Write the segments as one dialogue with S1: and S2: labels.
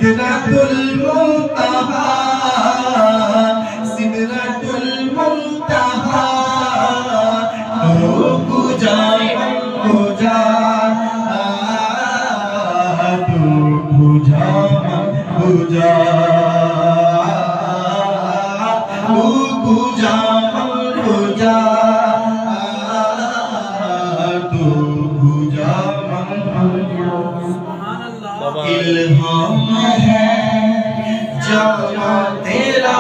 S1: सिदरतुल मुंतहा सिदरतुल मुंतहा तू पूजा पूजा तू पूजा पूजा तू पूजा पूजा तू पूजा इल्हाम है जामा तेरा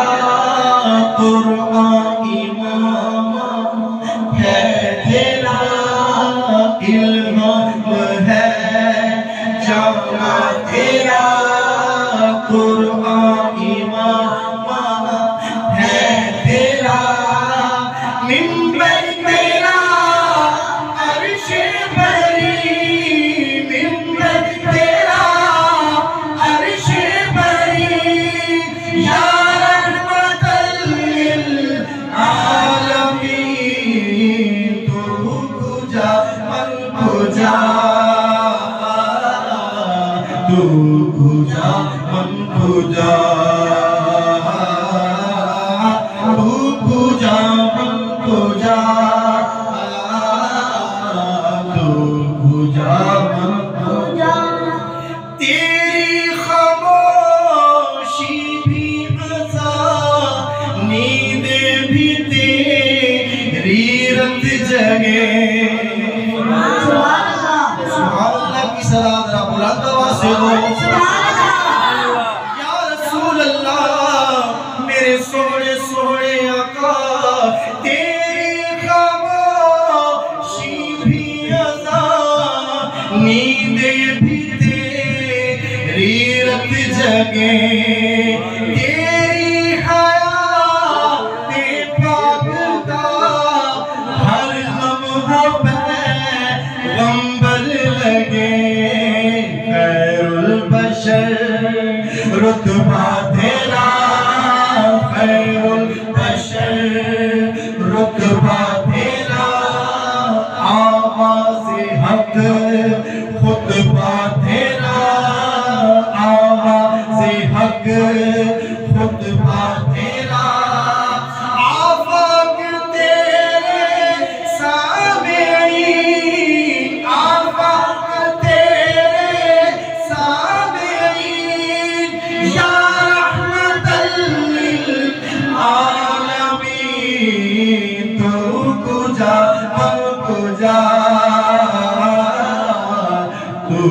S1: कुरान इमाम है तेरा इल्हाम है जामा तेरा कुरान इमाम है तेरा मिंबर तेरा अर्श भरी मिंबर तेरा अर्श भरी या रहमतल लिल आलमीन तू पूजा मन पूजा तू पूजा मन पूजा तू पूजा मन पूजा तू पूजा मन पूजा तेरी खामोशी भी अज़ा नींद भी तेरी रत जगे सुभान अल्लाह की सलात रा बुलंद आवाज़ से दो या रसूल अल्लाह मेरे सोने सोने आका तेरी खामोशी भी अज़ा नींद भी तेरी रत जगे तेरी हयात पाक का हर लम्हा पैगंबर लगे खैरुल बशर रुतबा तेरा खैरुल बशर रुतबा तेरा आवाज़े हक खुतबा तेरा आवाज़े हक खुतबा तेरा आफाक तेरे सामेईन आफाक तेरे सामेईन या रहमतल लिल आलमीन तू पूजा मन पूजा तू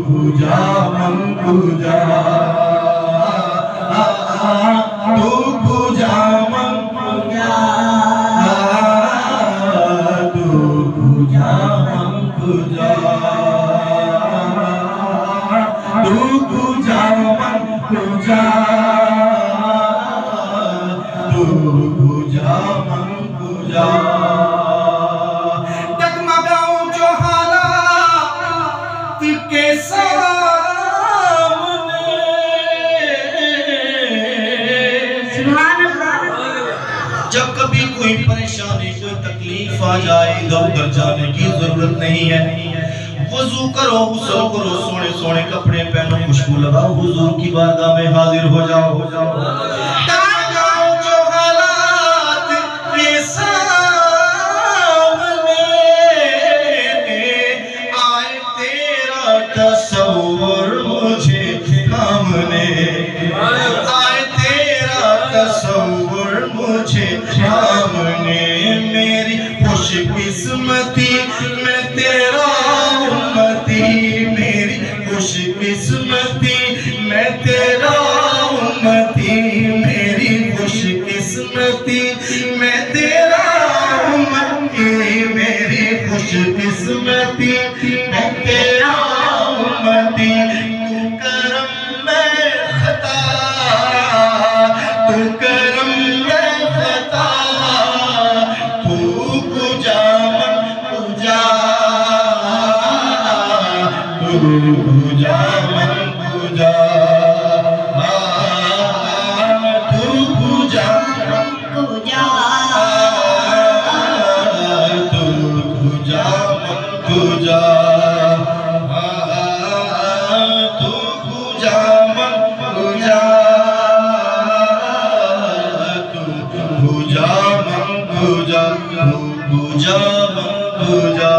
S1: पूजा मन पूजा तू पूजा मन पूजा तू पूजा मन पूजा तू पूजा मन पूजा तू पूजा मन पूजा डगमगाऊं जो हालात के सामने जब कभी कोई परेशानी कोई तकलीफ आ जाए इधर जाने की जरूरत नहीं है वजू करो गुस्ल करो सोने सोने कपड़े पहनो खुशबू लगाओ हुजूर की बारगाह में हाजिर हो जाओ जो हालात के सामने आए तेरा तस्वुर मुझे सामने आए तेरा तस्वुर मुझे सामने मेरी खुशकिस्मती मैं तेरा उम्मती मेरी खुशकिस्मती मैं तेरा उम्मती मेरी खुशकिस्मती मैं तेरा उम्मती मेरी खुशकिस्मती मैं तेरा उम्मती तू करम मैं खता तू करम मैं खता तू पूजा मन पूजा तू पूजा मन पूजा तू पूजा मन पूजा तू पूजा मन पूजा तू पूजा मन पूजा पूजा पूजा